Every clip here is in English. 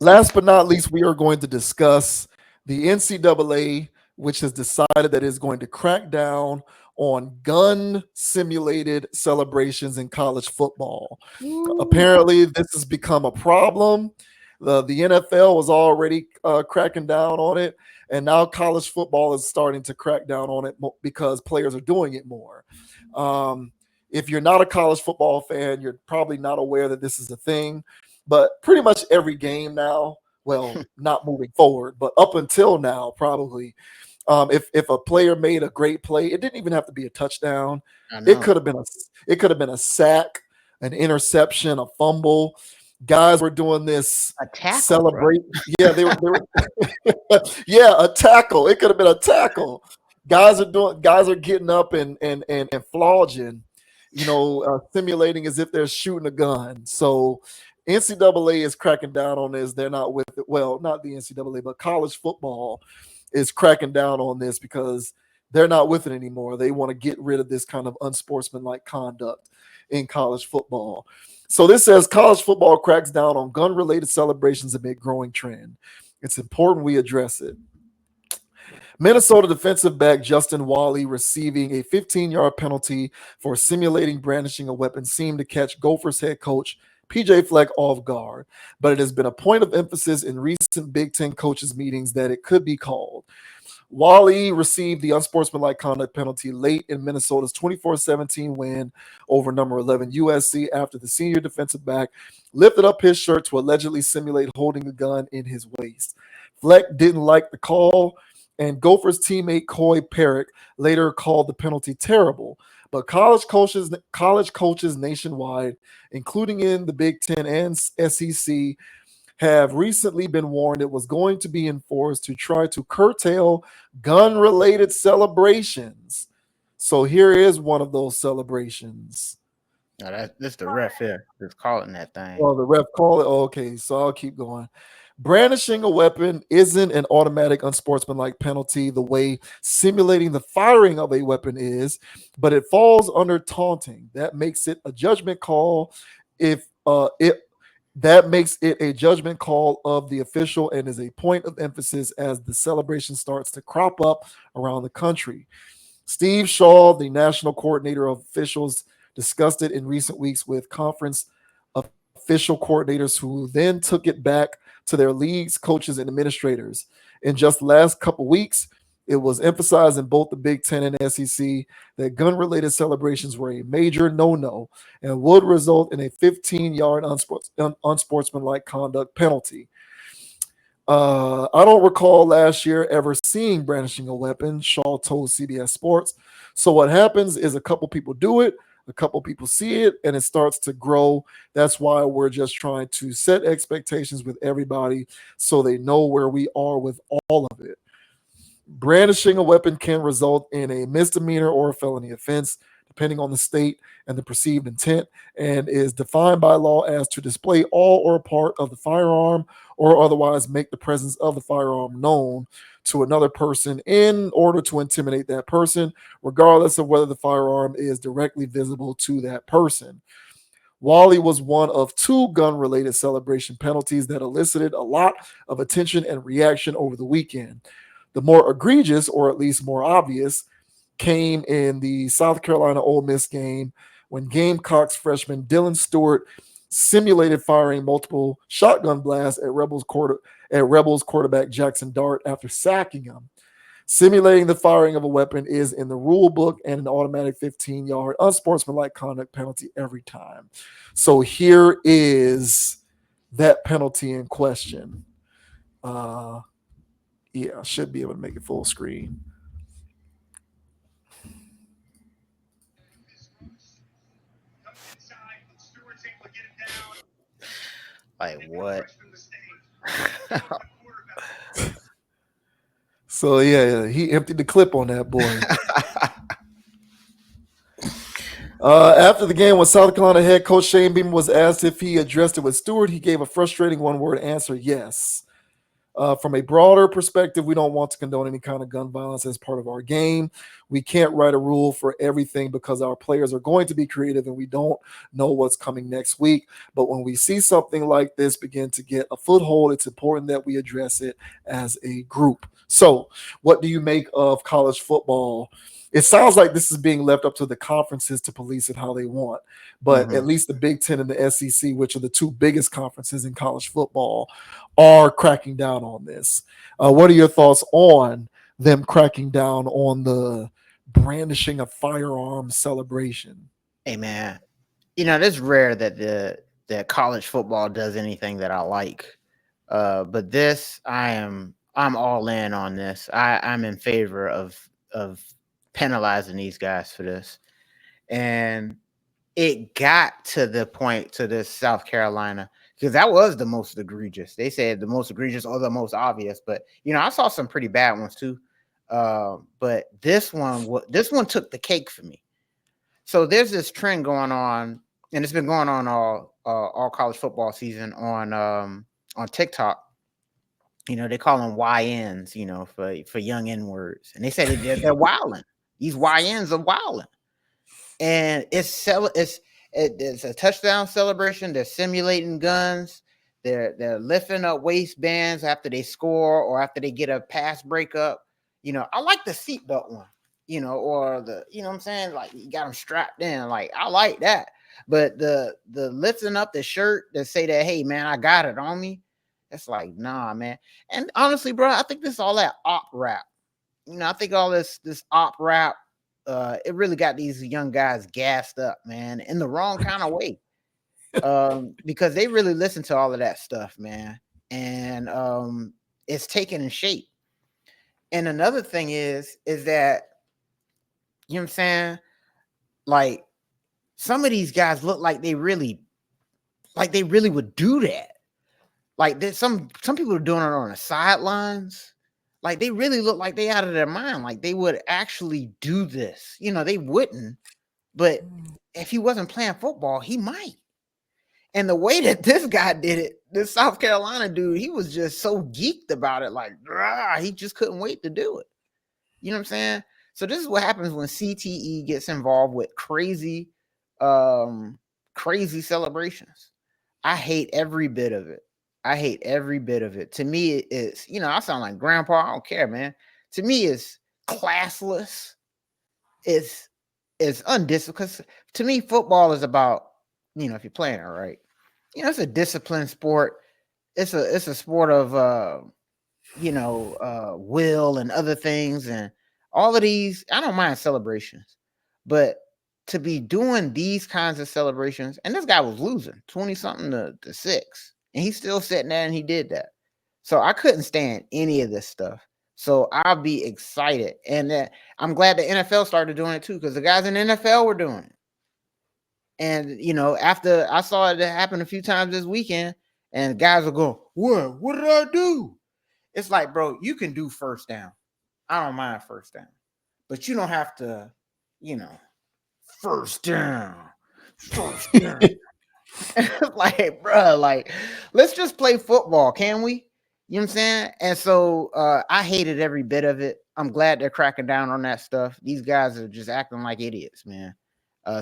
Last but not least, we are going to discuss the NCAA, which has decided that it's going to crack down on gun simulated celebrations in college football. Woo. Apparently, this has become a problem. The NFL was already cracking down on it, and now college football is starting to crack down on it because players are doing it more. Um, if you're not a college football fan, you're probably not aware that this is a thing. But pretty much every game now, well, not moving forward, but up until now, probably if a player made a great play, it didn't even have to be a touchdown. I It know. could have been a it could have been a sack, an interception, a fumble. Guys were doing this A tackle, bro. celebrate. Yeah, they were yeah, a tackle. It could have been a tackle. Guys are getting up and flogging, simulating as if they're shooting a gun. So NCAA is cracking down on this. They're not with it. Well, not the NCAA, but college football is cracking down on this because they're not with it anymore. They want to get rid of this kind of unsportsmanlike conduct in college football. So this says college football cracks down on gun-related celebrations amid growing trend. It's important we address it. Minnesota defensive back Justin Wally receiving a 15-yard penalty for simulating brandishing a weapon seemed to catch Gophers head coach PJ Fleck off guard, but it has been a point of emphasis in recent Big Ten coaches' meetings that it could be called. Wally received the unsportsmanlike conduct penalty late in Minnesota's 24-17 win over number 11 USC after the senior defensive back lifted up his shirt to allegedly simulate holding a gun in his waist. Fleck didn't like the call, and Gophers teammate Coy Perrick later called the penalty terrible. But college coaches nationwide, including in the Big Ten and SEC, have recently been warned it was going to be enforced to try to curtail gun-related celebrations. So here is one of those celebrations. No, that's the ref here. Just calling that thing. Well, the ref called it. Oh, okay, so I'll keep going. Brandishing a weapon isn't an automatic unsportsmanlike penalty the way simulating the firing of a weapon is, but it falls under taunting. That makes it a judgment call if it that makes it a judgment call of the official and is a point of emphasis as the celebration starts to crop up around the country. Steve Shaw, the national coordinator of officials, discussed it in recent weeks with conference official coordinators who then took it back to their leagues, coaches, and administrators. In just the last couple weeks, it was emphasized in both the Big Ten and SEC that gun related celebrations were a major no no and would result in a 15-yard unsportsmanlike conduct penalty. I don't recall last year ever seeing brandishing a weapon, Shaw told CBS Sports. So what happens is a couple people do it, a couple people see it, and it starts to grow. That's why we're just trying to set expectations with everybody so they know where we are with all of it. Brandishing a weapon can result in a misdemeanor or a felony offense, depending on the state and the perceived intent, and is defined by law as to display all or part of the firearm or otherwise make the presence of the firearm known to another person in order to intimidate that person, regardless of whether the firearm is directly visible to that person. Wally was one of two gun related celebration penalties that elicited a lot of attention and reaction over the weekend. The more egregious, or at least more obvious, came in the South Carolina Ole Miss game when Gamecocks freshman Dylan Stewart simulated firing multiple shotgun blasts at Rebels quarterback Jackson Dart after sacking him. Simulating the firing of a weapon is in the rule book and an automatic 15-yard unsportsmanlike conduct penalty every time. So here is that penalty in question. Uh, yeah, I should be able to make it full screen. Like what? So yeah, he emptied the clip on that boy. After the game, when South Carolina head coach Shane Beamer was asked if he addressed it with Stewart, he gave a frustrating one-word answer: yes. From a broader perspective, we don't want to condone any kind of gun violence as part of our game. We can't write a rule for everything because our players are going to be creative and we don't know what's coming next week. But when we see something like this begin to get a foothold, it's important that we address it as a group. So, what do you make of college football? It sounds like this is being left up to the conferences to police it how they want. But Hmm. at least the Big Ten and the SEC, which are the two biggest conferences in college football, are cracking down on this. What are your thoughts on them cracking down on the brandishing of firearms celebration? Hey man, it's rare that that college football does anything that I like. But this, I'm all in on this. I'm in favor of penalizing these guys for this. And it got to the point to this South Carolina, because that was the most egregious. They said the most egregious or the most obvious, but I saw some pretty bad ones too. But this one took the cake for me. So there's this trend going on, and it's been going on all college football season on TikTok. They call them YNs, for young N words, and they say they're wilding. These YNs are wilding, and it's a touchdown celebration. They're simulating guns. They're lifting up waistbands after they score or after they get a pass breakup. I like the seatbelt one. Or what I'm saying, like you got them strapped in. Like I like that, but the lifting up the shirt that say that, hey man, I got it on me. It's like nah, man. And honestly, bro, I think this is all that op rap. I think all this op rap, it really got these young guys gassed up, man, in the wrong kind of way. Because they really listen to all of that stuff, man, and it's taking shape. And another thing is that what I'm saying, like some of these guys look like they really would do that. Like there's some people are doing it on the sidelines. Like they really look like they out of their mind. Like they would actually do this. They wouldn't, but if he wasn't playing football, he might. And the way that this guy did it, this South Carolina dude, he was just so geeked about it. Like, he just couldn't wait to do it. You know what I'm saying? So this is what happens when CTE gets involved with crazy celebrations. I hate every bit of it. I hate every bit of it. To me, it's I sound like grandpa. I don't care, man. To me, it's classless. It's it's undisciplined. Because to me, football is about if you're playing it right. It's a disciplined sport. It's a sport of will and other things and all of these. I don't mind celebrations, but to be doing these kinds of celebrations, and this guy was losing 20 something to 6, and he's still sitting there and he did that. So I couldn't stand any of this stuff. So I'll be excited. And I'm glad the NFL started doing it too, because the guys in the NFL were doing it. And after I saw it happen a few times this weekend, and guys will go, What did I do? It's like, bro, you can do first down. I don't mind first down, but you don't have to, you know, first down, first down. Like, bro, like, let's just play football, can we? You know what I'm saying? And so I hated every bit of it. I'm glad they're cracking down on that stuff. These guys are just acting like idiots, man.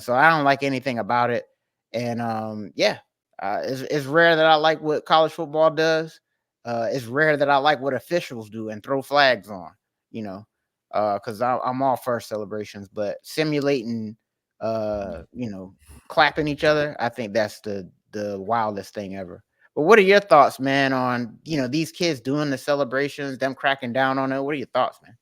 So I don't like anything about it. And yeah, it's rare that I like what college football does. It's rare that I like what officials do and throw flags on, you know, because I'm all for celebrations, but simulating, you know, clapping each other, I think that's the wildest thing ever. But what are your thoughts, man, on these kids doing the celebrations, them cracking down on it? What are your thoughts, man?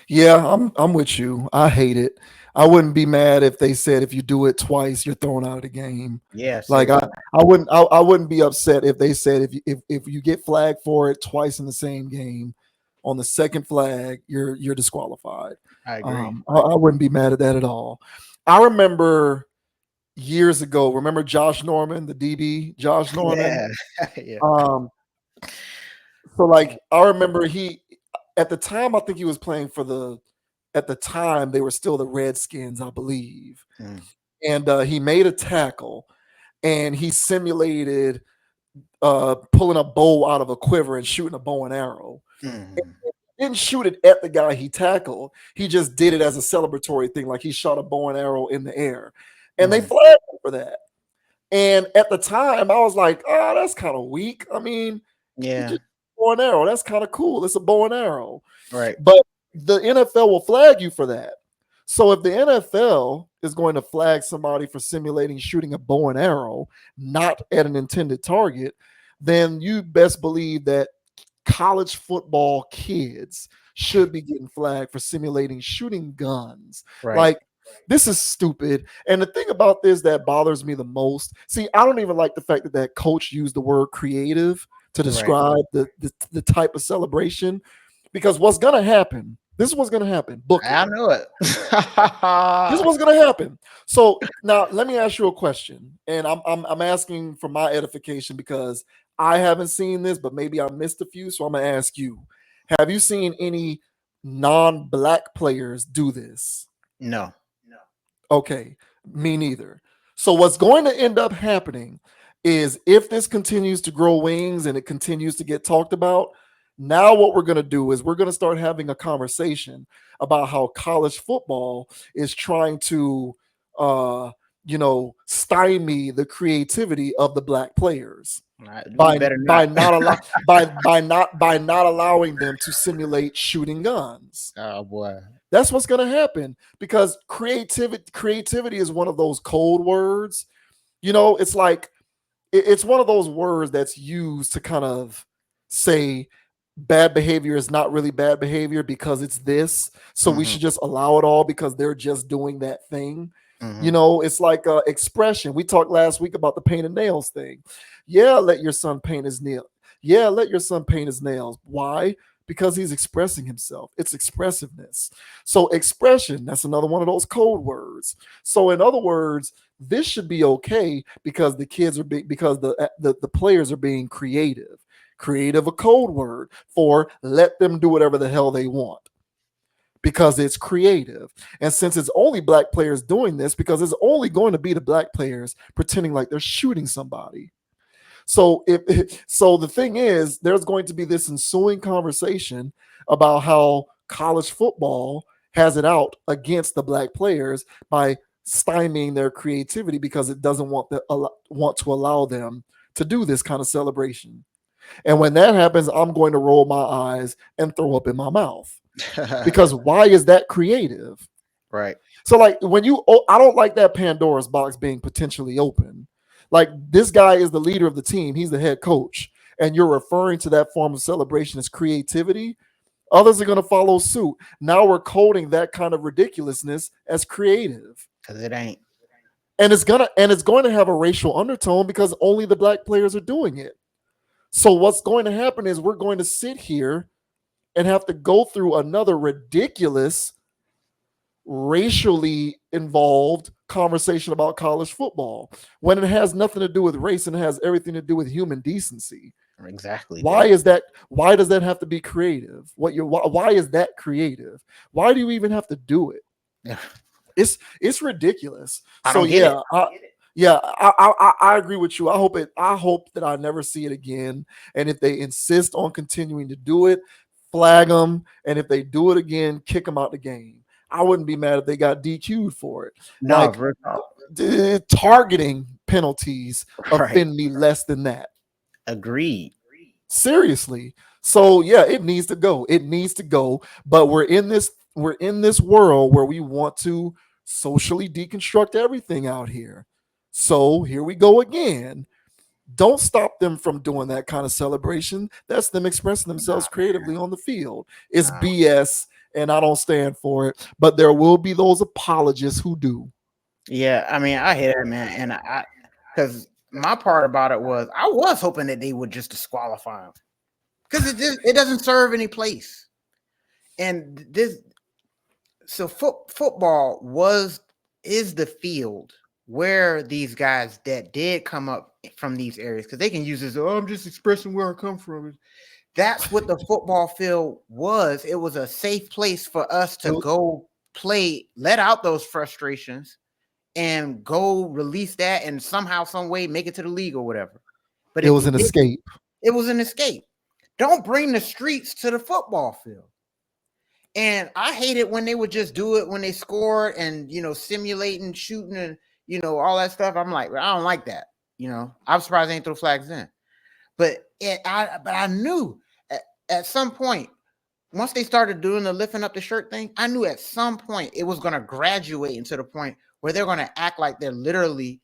Yeah, I'm with you. I hate it. I wouldn't be mad if they said if you do it twice, you're thrown out of the game. Yeah, Like seriously, I wouldn't be upset if they said if you get flagged for it twice in the same game, on the second flag, you're disqualified. I agree. I wouldn't be mad at that at all. I remember years ago, remember Josh Norman, the DB, Josh Norman? Yeah, yeah. Um, so like I remember he at the time I think he was playing for the at the time they were still the Redskins, I believe. Mm, And he made a tackle and he simulated pulling a bow out of a quiver and shooting a bow and arrow. mm, didn't shoot it at the guy he tackled. He just did it as a celebratory thing, like he shot a bow and arrow in the air, and they Mhm. flagged him for that. And at the time, I was like, "Oh, that's kind of weak." I mean, he Yeah. just bow and arrow. That's kind of cool. It's a bow and arrow, Right. but the NFL will flag you for that. So if the NFL is going to flag somebody for simulating shooting a bow and arrow, not at an intended target, then you best believe that college football kids should be getting flagged for simulating shooting guns. Right. Like, this is stupid. And the thing about this that bothers me the most, see, I don't even like the fact that that coach used the word creative to Right. describe the type of celebration, because what's going to happen, this is what's going to happen. Book it. I know it. This is what's going to happen. So now let me ask you a question, and I'm asking for my edification because I haven't seen this, but maybe I missed a few. So I'm gonna ask you: have you seen any non-black players do this? No. Okay, me neither. So what's going to end up happening is if this continues to grow wings and it continues to get talked about, now what we're going to do is we're going to start having a conversation about how college football is trying to uh stymie the creativity of the black players We by better by not. not allow by not allowing them to simulate shooting guns. Oh boy. That's what's going to happen because creativity is one of those code words. It's like it's one of those words that's used to kind of say bad behavior is not really bad behavior because it's this. So we Hmm. should just allow it all because they're just doing that thing. Hmm. It's like expression. We talked last week about the painted nails thing. Yeah, let your son paint his nail. Yeah, let your son paint his nails. Why? Because he's expressing himself. It's expressiveness. So expression, that's another one of those code words. So in other words, this should be okay because the kids are because the players are being creative. Creative, a code word for let them do whatever the hell they want because it's creative. And since it's only black players doing this, because it's only going to be the black players pretending like they're shooting somebody. So so the thing is, there's going to be this ensuing conversation about how college football has it out against the black players by stymieing their creativity because it doesn't want to allow them to do this kind of celebration. And when that happens, I'm going to roll my eyes and throw up in my mouth because why is that creative? Right. So like I don't like that Pandora's box being potentially open. Like this guy is the leader of the team, he's the head coach, and you're referring to that form of celebration as creativity. Others are going to follow suit. Now we're coding that kind of ridiculousness as creative. Because it ain't. And it's going to have a racial undertone because only the black players are doing it. So what's going to happen is we're going to sit here and have to go through another ridiculous racially involved conversation about college football when it has nothing to do with race and it has everything to do with human decency. Exactly Why that. is that? Why does that have to be creative? Why is that creative? Why do you even have to do it? It's ridiculous. I So don't get it. I agree with you. I hope that I never see it again. And if they insist on continuing to do it, flag them. And if they do it again, kick them out the game. I wouldn't be mad if they got DQ'd for it. No, Like real talk. targeting penalties Right. offend me less than that. Agreed. Seriously. So yeah, it needs to go. It needs to go. But we're in this world where we want to socially deconstruct everything out here. So here we go again. Don't stop them from doing that kind of celebration. That's them expressing Nah, themselves creatively on the field. It's nah. BS and I don't stand for it. But there will be those apologists who do. Yeah, I mean, I hear it, man, and because my part about it was I was hoping that they would just disqualify him because it doesn't serve any place. And this so football is the field where these guys that did come up from these areas because they can use this. Oh, I'm just expressing where I come from. That's what the football field was. It was a safe place for us to It, go play, let out those frustrations, and go release that, and somehow, some way, make it to the league or whatever. But it if was you an didn't, escape. it was an escape. Don't bring the streets to the football field. And I hated when they would just do it when they scored and simulating shooting and all that stuff. I'm like, I don't like that. I'm surprised they ain't throw flags in. But I knew at some point, once they started doing the lifting up the shirt thing, I knew at some point it was gonna graduate into the point where they're gonna act like they're literally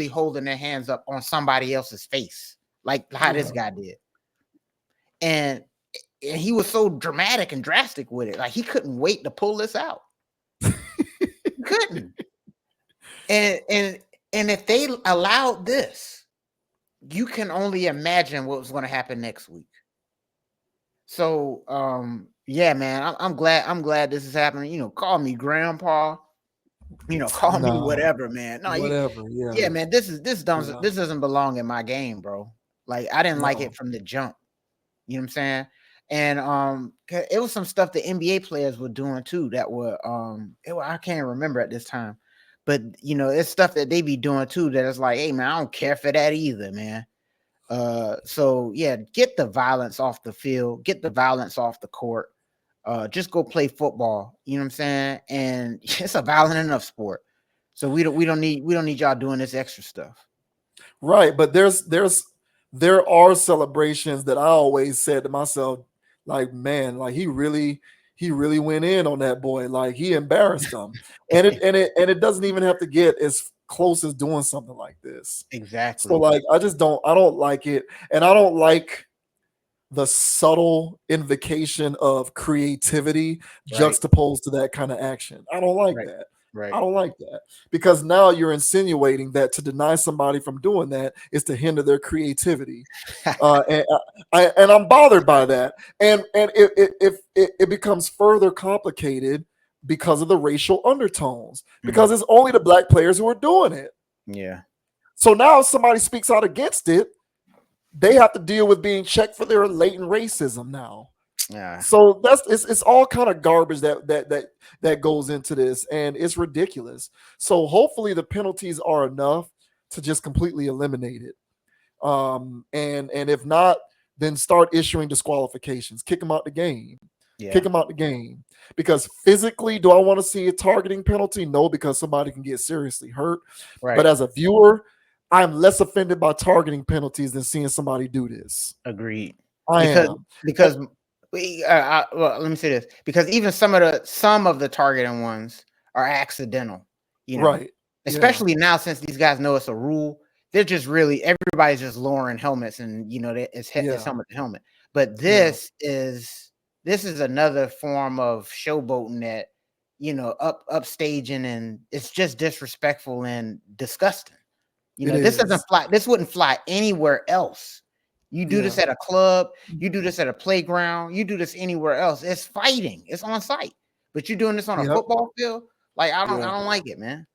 holding their hands up on somebody else's face, like how this Yeah. guy did. And he was so dramatic and drastic with it. Like he couldn't wait to pull this out. He couldn't. And if they allowed this, you can only imagine what was going to happen next week. So yeah, man, I'm glad this is happening. Call me grandpa, call me Nah, whatever, man. No, whatever. Yeah. yeah, man, Yeah. this doesn't belong in my game, bro. Like I didn't like No. it from the jump. You know what I'm saying? And it was some stuff the NBA players were doing too that were I can't remember at this time. But it's stuff that they be doing too that is like, hey man, I don't care for that either, man. So yeah, get the violence off the field, get the violence off the court. Just go play football. You know what I'm saying? And it's a violent enough sport. So we don't need y'all doing this extra stuff. Right, but there are celebrations that I always said to myself, like, man, like he really went in on that boy, like he embarrassed him, and it doesn't even have to get as close as doing something like this. So Exactly. like, I don't like it, and I don't like the subtle invocation of creativity Right. juxtaposed to that kind of action. I don't like Right. that. Right. I don't like that because now you're insinuating that to deny somebody from doing that is to hinder their creativity, and I'm bothered by that. And it becomes further complicated because of the racial undertones. Mm, Because it's only the black players who are doing it. yeah. So now if somebody speaks out against it, they have to deal with being checked for their latent racism now. Yeah. So it's all kind of garbage that goes into this, and it's ridiculous. So hopefully the penalties are enough to just completely eliminate it. And if not, then start issuing disqualifications, kick them out the game, kick Yeah. them out the game. Because physically, do I want to see a targeting penalty? No, because somebody can get seriously hurt. But Right. as a viewer, I'm less offended by targeting penalties than seeing somebody do this. Agreed. I Because am. And- because well, let me say this. Because even some of the targeting ones are accidental, you know. right. Yeah. Especially now since these guys know it's a rule, they're just really everybody's just lowering helmets and it's Yeah. helmet to helmet. But Yeah. this is another form of showboating that upstaging, and it's just disrespectful and disgusting. It This doesn't is. fly. This wouldn't fly anywhere else. You do Yeah. this at a club, you do this at a playground, you do this anywhere else. It's fighting. It's on site. But you're doing this on a Yep. football field? Like I don't Yeah. I don't like it, man.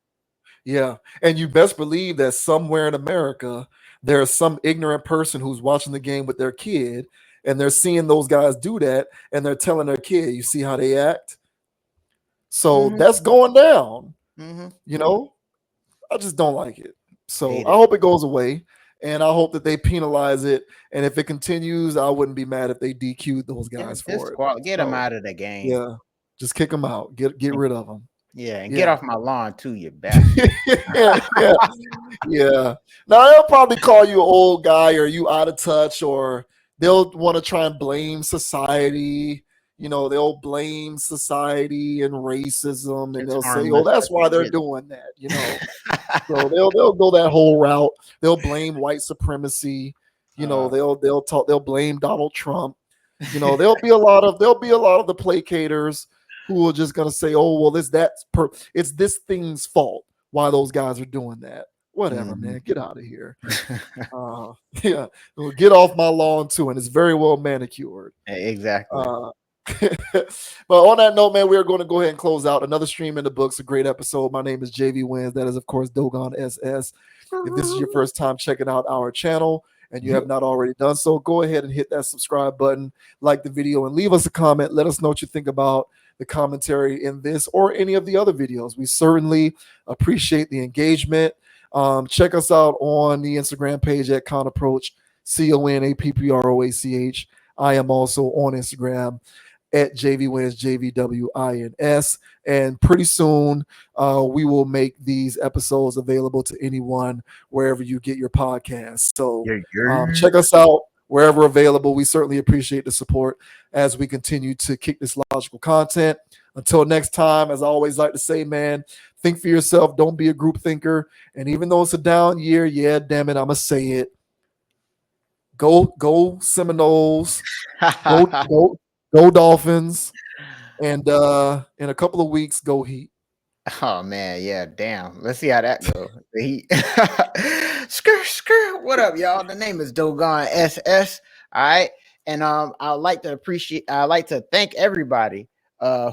Yeah. And you best believe that somewhere in America, there's some ignorant person who's watching the game with their kid, and they're seeing those guys do that, and they're telling their kid, you see how they act? So Mhm. that's going down, Mhm. you know? I just don't like it. So Hate I it. hope it goes away, and I hope that they penalize it. And if it continues, I wouldn't be mad if they DQ'd those Yeah, guys for it. get them So out of the game. yeah, just kick them out. Get And, rid of them. yeah, and get Yeah. off my lawn too, you bastard. yeah, yeah, yeah. Now they'll probably call you an old guy or you out of touch, or they'll want to try and blame society. They'll blame society and racism, and It's they'll say, "Oh, harmless, that's but why they're it doing that." So they'll go that whole route. They'll blame white supremacy. uh, They'll blame Donald Trump. There'll be a lot of the placaters who are just gonna say, "Oh, well, it's this thing's fault why those guys are doing that." Whatever, mhm. man. Get out of here. Uh, yeah, well, get off my lawn too, and it's very well manicured. Exactly. Uh, but on that note, man, we are going to go ahead and close out another stream in the books. A great episode. My name is JV Wins. That is, of course, Dogon SS. If this is your first time checking out our channel and you have not already done so, go ahead and hit that subscribe button, like the video, and leave us a comment. Let us know what you think about the commentary in this or any of the other videos. We certainly appreciate the engagement. Check us out on the Instagram page at Conapproach, CONAPPROACH. I am also on Instagram at JVWins, JVWINS. And pretty soon, we will make these episodes available to anyone wherever you get your podcasts. So Yeah, yeah. check us out wherever available. We certainly appreciate the support as we continue to kick this logical content. Until next time, as I always like to say, man, think for yourself. Don't be a group thinker. And even though it's a down year, yeah, damn it, I'm gonna say it. Go Seminoles. Go go Dolphins. And in a couple of weeks, go Heat. Oh man, yeah, damn. Let's see how that goes. The Heat. Skr. What up, y'all? The name is Dogon SS. All right. And I'd like to thank everybody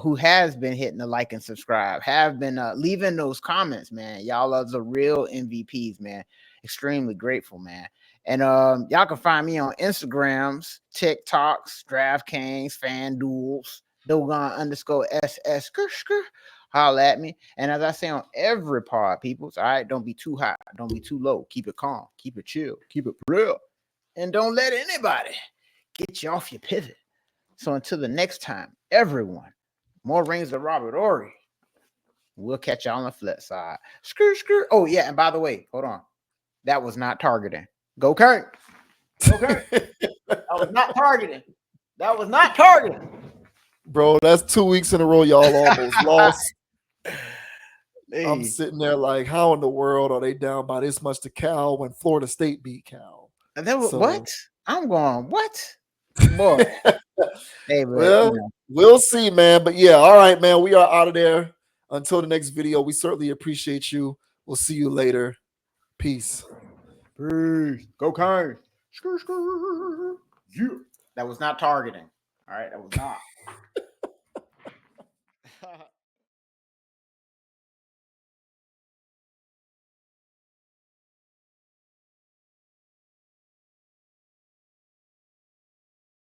who has been hitting the like and subscribe, have been leaving those comments, man. Y'all are the real MVPs, man. Extremely grateful, man. And y'all can find me on Instagrams, TikToks, DraftKings, FanDuels, Dogon underscore SS. Skr. Holla at me. And as I say on every pod, peoples, all right, don't be too high, don't be too low. Keep it calm, keep it chill, keep it real. And don't let anybody get you off your pivot. So until the next time, everyone, more rings of Robert Ory. We'll catch y'all on the flip side. Skr. Oh, yeah. And by the way, hold on. That was not targeting. Go Kurt. Go Kurt. That was not targeting. That was not targeting. Bro, that's 2 weeks in a row y'all almost lost. I'm Hey. sitting there like, how in the world are they down by this much to Cal when Florida State beat Cal? And then So, what? I'm going, what? Boy. Hey, but you well, know. we'll see, man. But yeah, all right, man. We are out of there. Until the next video, we certainly appreciate you. We'll see you later. Peace. Peace. Go kind. Skr. Yeah. That was not targeting. All right. That was not.